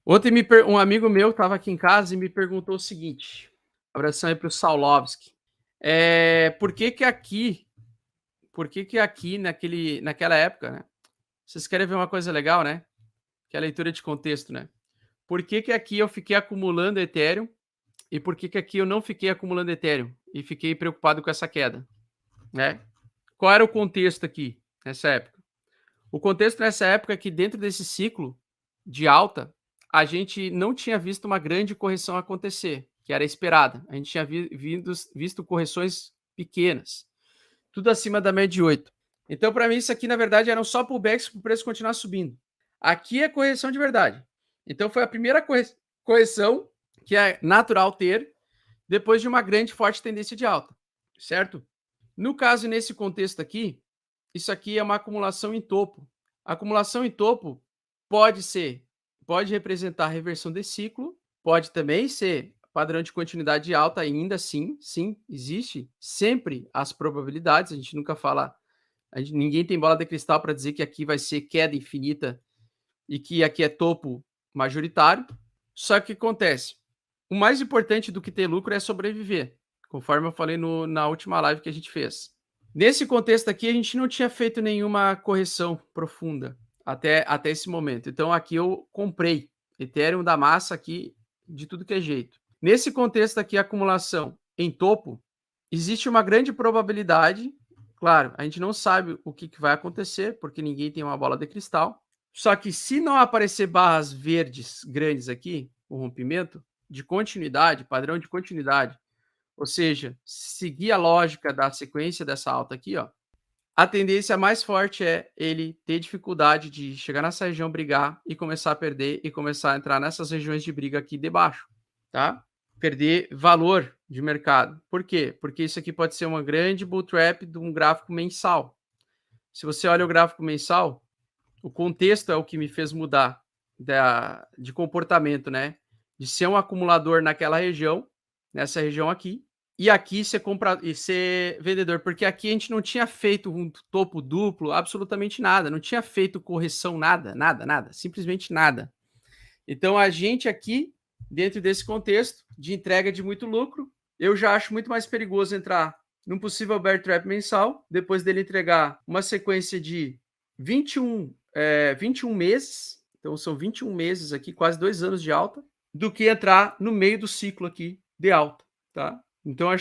Ontem um amigo meu estava aqui em casa e me perguntou o seguinte, abração aí para o Saulovski, por que que aqui naquela época, né, vocês querem ver uma coisa legal, né, que é a leitura de contexto, né. Por que que aqui eu fiquei acumulando Ethereum e por que que aqui eu não fiquei acumulando Ethereum e fiquei preocupado com essa queda, né. Qual era o contexto aqui, nessa época? O contexto nessa época é que dentro desse ciclo de alta, a gente não tinha visto uma grande correção acontecer, que era esperada. A gente tinha visto correções pequenas, tudo acima da média de 8. Então, para mim, isso aqui, na verdade, eram só pullbacks para o preço continuar subindo. Aqui é correção de verdade. Então, foi a primeira correção que é natural ter depois de uma grande forte tendência de alta, certo? No caso, nesse contexto aqui, isso aqui é uma acumulação em topo. A acumulação em topo pode representar reversão de ciclo, pode também ser padrão de continuidade de alta ainda assim, sim, existe sempre as probabilidades, a gente nunca fala, ninguém tem bola de cristal para dizer que aqui vai ser queda infinita e que aqui é topo majoritário. Só que acontece, o mais importante do que ter lucro é sobreviver, conforme eu falei na última live que a gente fez. Nesse contexto aqui, a gente não tinha feito nenhuma correção profunda até esse momento. Então, aqui eu comprei Ethereum da massa aqui de tudo que é jeito. Nesse contexto aqui, acumulação em topo, existe uma grande probabilidade. Claro, a gente não sabe o que vai acontecer, porque ninguém tem uma bola de cristal. Só que se não aparecer barras verdes grandes aqui, o rompimento de continuidade, padrão de continuidade, ou seja, seguir a lógica da sequência dessa alta aqui, ó, a tendência mais forte é ele ter dificuldade de chegar nessa região, brigar e começar a perder e começar a entrar nessas regiões de briga aqui debaixo, tá? Perder valor de mercado. Por quê? Porque isso aqui pode ser uma grande bull trap de um gráfico mensal. Se você olha o gráfico mensal, o contexto é o que me fez mudar de comportamento, né? De ser um acumulador naquela região, nessa região aqui, e aqui ser e ser vendedor, porque aqui a gente não tinha feito um topo duplo, absolutamente nada, não tinha feito correção, nada, simplesmente nada. Então a gente aqui, dentro desse contexto de entrega de muito lucro, eu já acho muito mais perigoso entrar num possível bear trap mensal, depois dele entregar uma sequência de 21 meses, então são 21 meses aqui, quase 2 anos de alta, do que entrar no meio do ciclo aqui de alta, tá? Então eu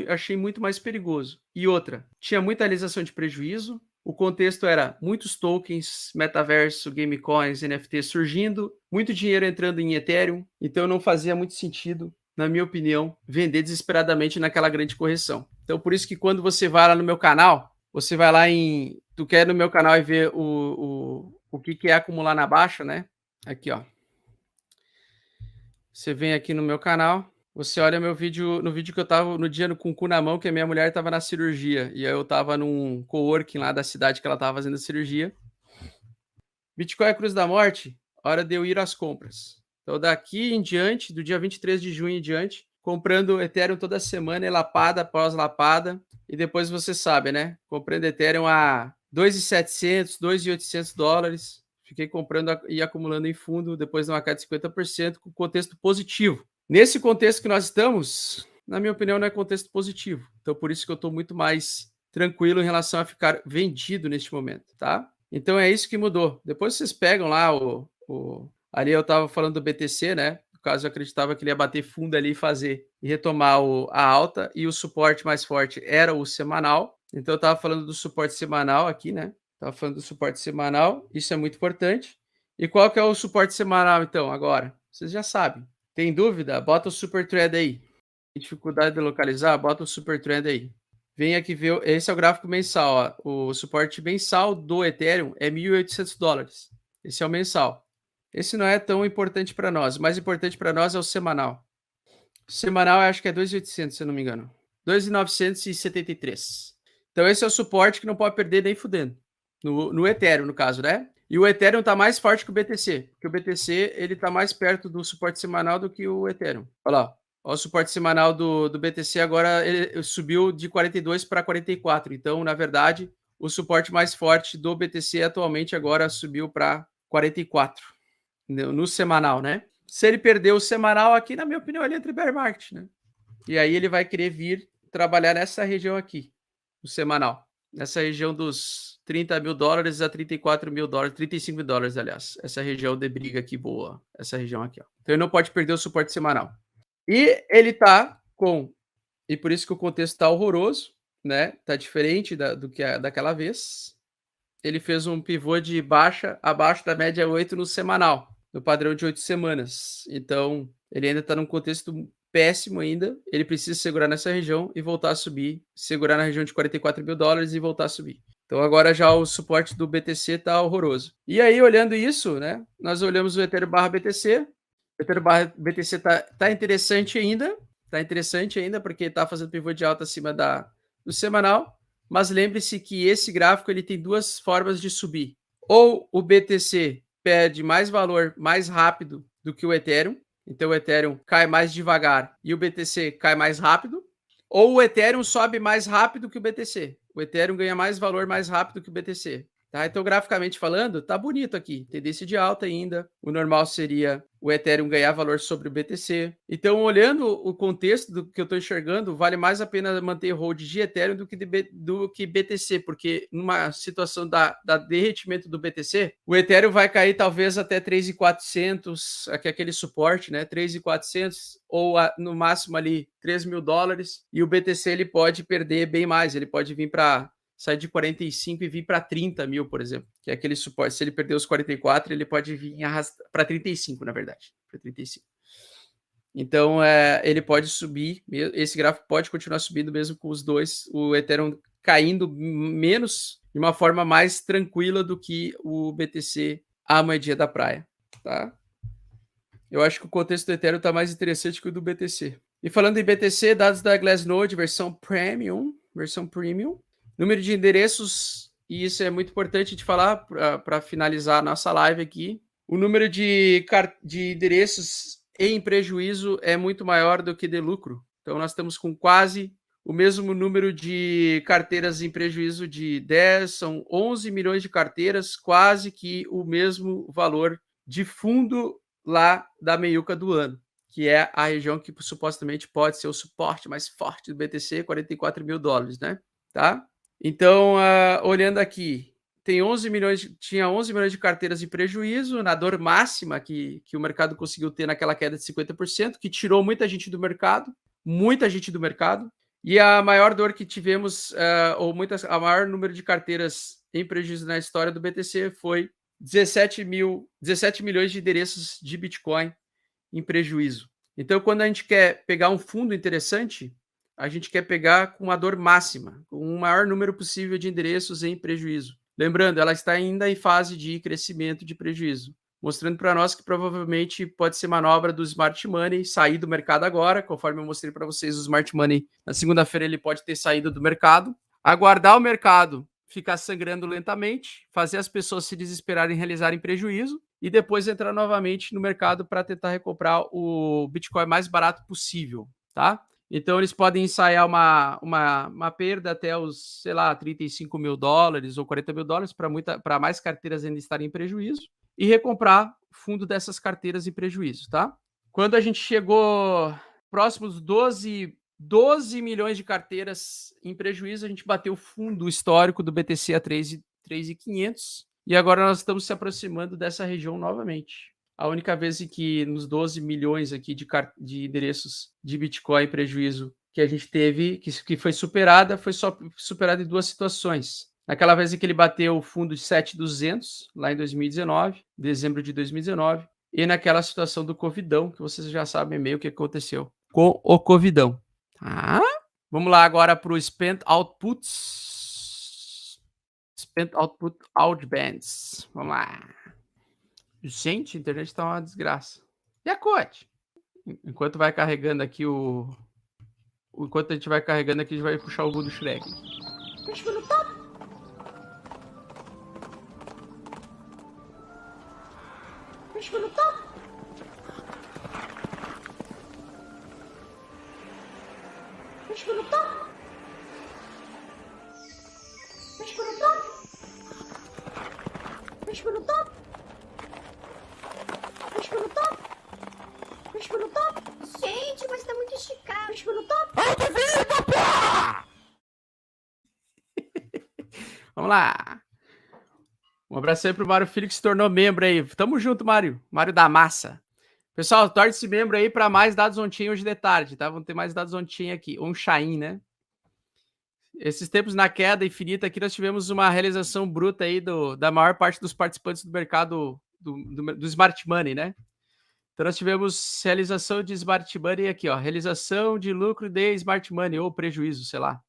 achei muito mais perigoso. E outra, tinha muita realização de prejuízo, o contexto era muitos tokens, metaverso, gamecoins, NFT surgindo, muito dinheiro entrando em Ethereum, então não fazia muito sentido, na minha opinião, vender desesperadamente naquela grande correção. Então por isso que quando você vai lá no meu canal, você vai lá tu quer no meu canal e ver o que é acumular na baixa, né? Aqui, ó. Você vem aqui no meu canal, você olha meu vídeo, no vídeo que eu tava no dia com o cu na mão, que a minha mulher tava na cirurgia, e aí eu tava num coworking lá da cidade que ela tava fazendo a cirurgia. Bitcoin é cruz da morte, hora de eu ir às compras. Então daqui em diante, do dia 23 de junho em diante, comprando Ethereum toda semana, lapada após lapada, e depois você sabe, né? Comprando Ethereum a 2.700, 2.800 dólares, fiquei comprando e acumulando em fundo, depois de uma queda de 50%, com contexto positivo. Nesse contexto que nós estamos, na minha opinião, não é contexto positivo. Então, por isso que eu estou muito mais tranquilo em relação a ficar vendido neste momento, tá? Então, é isso que mudou. Depois vocês pegam lá ali eu estava falando do BTC, né? No caso, eu acreditava que ele ia bater fundo ali e retomar a alta, e o suporte mais forte era o semanal. Então, eu estava falando do suporte semanal aqui, né? Estava falando do suporte semanal, isso é muito importante. E qual que é o suporte semanal, então, agora? Vocês já sabem. Tem dúvida? Bota o super trend aí. Tem dificuldade de localizar? Bota o super trend aí. Vem aqui ver, esse é o gráfico mensal, ó. O suporte mensal do Ethereum é 1.800 dólares. Esse é o mensal. Esse não é tão importante para nós. O mais importante para nós é o semanal. O semanal eu acho que é 2.800, se eu não me engano. 2.973. Então esse é o suporte que não pode perder nem fudendo. No Ethereum, no caso, né? E o Ethereum está mais forte que o BTC, porque o BTC ele está mais perto do suporte semanal do que o Ethereum. Olha lá, ó, o suporte semanal do BTC agora ele subiu de 42 para 44. Então, na verdade, o suporte mais forte do BTC atualmente agora subiu para 44. no semanal, né? Se ele perder o semanal aqui, na minha opinião, ele entra em bear market, né? E aí ele vai querer vir trabalhar nessa região aqui, no semanal. Nessa região dos $30.000 a $34.000, $35.000, aliás. Essa região de briga aqui boa. Essa região aqui, ó. Então ele não pode perder o suporte semanal. E ele tá com... E por isso que o contexto tá horroroso, né? Tá diferente do que daquela vez. Ele fez um pivô de baixa abaixo da média 8 no semanal, no padrão de 8 semanas. Então, ele ainda está num contexto péssimo ainda. Ele precisa segurar nessa região e voltar a subir, segurar na região de $44.000 e voltar a subir. Então, agora já o suporte do BTC está horroroso. E aí, olhando isso, né, nós olhamos o Ethereum barra BTC. O Ethereum barra BTC tá interessante ainda. Tá interessante ainda, porque está fazendo pivô de alta acima do semanal. Mas lembre-se que esse gráfico ele tem duas formas de subir. Ou o BTC perde mais valor mais rápido do que o Ethereum, então o Ethereum cai mais devagar e o BTC cai mais rápido, ou o Ethereum sobe mais rápido que o BTC. O Ethereum ganha mais valor mais rápido que o BTC. Tá? Então, graficamente falando, tá bonito aqui. Tendência de alta ainda. O normal seria o Ethereum ganhar valor sobre o BTC. Então, olhando o contexto do que eu estou enxergando, vale mais a pena manter hold de Ethereum do que BTC, porque numa situação da derretimento do BTC, o Ethereum vai cair talvez até 3.400, aqui aquele suporte, né? 3.400 ou no máximo ali $3.000, e o BTC ele pode perder bem mais, ele pode vir para sair de 45 e vir para 30 mil, por exemplo, que é aquele suporte. Se ele perder os 44, ele pode vir para 35, na verdade, para 35. Então, ele pode subir, esse gráfico pode continuar subindo mesmo com os dois, o Ethereum caindo menos, de uma forma mais tranquila do que o BTC à moedinha da praia, tá? Eu acho que o contexto do Ethereum está mais interessante que o do BTC. E falando em BTC, dados da Glassnode, versão Premium, número de endereços, e isso é muito importante de falar para finalizar a nossa live aqui. O número de endereços em prejuízo é muito maior do que de lucro. Então, nós estamos com quase o mesmo número de carteiras em prejuízo de 10, são 11 milhões de carteiras, quase que o mesmo valor de fundo lá da meiuca do ano, que é a região que supostamente pode ser o suporte mais forte do BTC, $44.000, né? Tá? Então, olhando aqui, tinha 11 milhões de carteiras de prejuízo, na dor máxima que o mercado conseguiu ter naquela queda de 50%, que tirou muita gente do mercado, e a maior dor que tivemos, a maior número de carteiras em prejuízo na história do BTC foi 17 milhões de endereços de Bitcoin em prejuízo. Então, quando a gente quer pegar um fundo interessante, a gente quer pegar com a dor máxima, com o maior número possível de endereços em prejuízo. Lembrando, ela está ainda em fase de crescimento de prejuízo, mostrando para nós que provavelmente pode ser manobra do Smart Money sair do mercado agora, conforme eu mostrei para vocês, o Smart Money, na segunda-feira ele pode ter saído do mercado, aguardar o mercado ficar sangrando lentamente, fazer as pessoas se desesperarem e realizarem prejuízo, e depois entrar novamente no mercado para tentar recomprar o Bitcoin mais barato possível, tá? Então, eles podem ensaiar uma perda até os, sei lá, $35.000 ou $40.000 para mais carteiras ainda estarem em prejuízo e recomprar fundo dessas carteiras em prejuízo, tá? Quando a gente chegou próximos 12 milhões de carteiras em prejuízo, a gente bateu o fundo histórico do BTC a 3.500 e agora nós estamos se aproximando dessa região novamente. A única vez em que nos 12 milhões aqui de endereços de Bitcoin prejuízo que a gente teve, que foi superada, foi só superada em duas situações. Naquela vez em que ele bateu o fundo de 7.200, lá em 2019, dezembro de 2019, e naquela situação do Covidão, que vocês já sabem meio o que aconteceu com o Covidão. Tá? Vamos lá agora para o Spent Outputs. Spent Output Outbands. Vamos lá. Gente, a internet tá uma desgraça. E a COT? Enquanto vai carregando aqui Enquanto a gente vai carregando aqui, a gente vai puxar o Gu do Shrek. Puxa no top. Puxa no top. Puxa no top. Puxa no top. Puxa no top. esticar. Risco no topo. Vamos lá. Um abraço aí pro Mário Filho que se tornou membro aí. Tamo junto, Mário. Mário da Massa. Pessoal, torne-se membro aí para mais dados on-chain hoje de tarde, tá? Vão ter mais dados on-chain aqui. On-chain, né? Esses tempos na queda infinita aqui, nós tivemos uma realização bruta aí da maior parte dos participantes do mercado do Smart Money, né? Então nós tivemos realização de Smart Money aqui, ó. Realização de lucro de Smart Money, ou prejuízo, sei lá.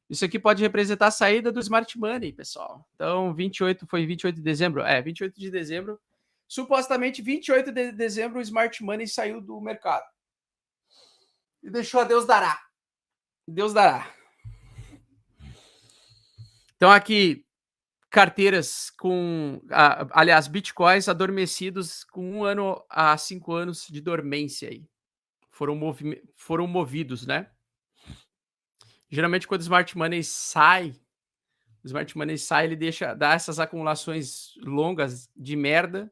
Isso aqui pode representar a saída do Smart Money, pessoal. Então, 28 de dezembro? 28 de dezembro. Supostamente, 28 de dezembro, o Smart Money saiu do mercado. E deixou a Deus dará. Deus dará. Então, aqui, carteiras com... aliás, bitcoins adormecidos com 1 ano a 5 anos de dormência aí. Foram movidos, né? Geralmente, quando o Smart Money sai, ele dá essas acumulações longas de merda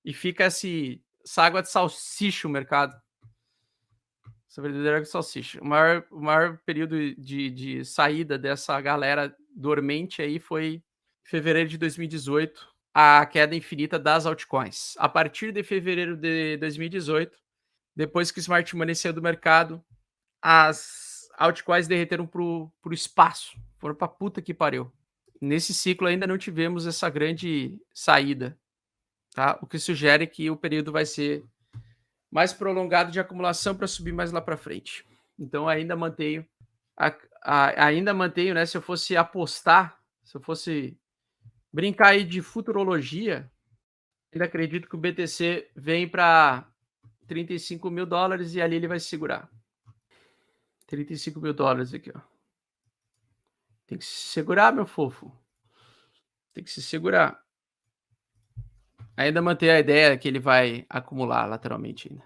e fica essa água de salsicha o mercado. Essa verdadeira água de salsicha. O maior período de saída dessa galera dormente aí foi fevereiro de 2018, a queda infinita das altcoins. A partir de fevereiro de 2018, depois que o Smart Money saiu do mercado, as altcoins derreteram pro espaço. Foram pra puta que pariu. Nesse ciclo ainda não tivemos essa grande saída, tá? O que sugere que o período vai ser mais prolongado de acumulação para subir mais lá para frente. Então ainda mantenho, né? Se eu fosse apostar, se eu fosse brincar aí de futurologia, ainda acredito que o BTC vem para $35 mil e ali ele vai se segurar. $35 mil aqui, ó. Tem que se segurar, meu fofo. Tem que se segurar. Ainda manter a ideia que ele vai acumular lateralmente ainda.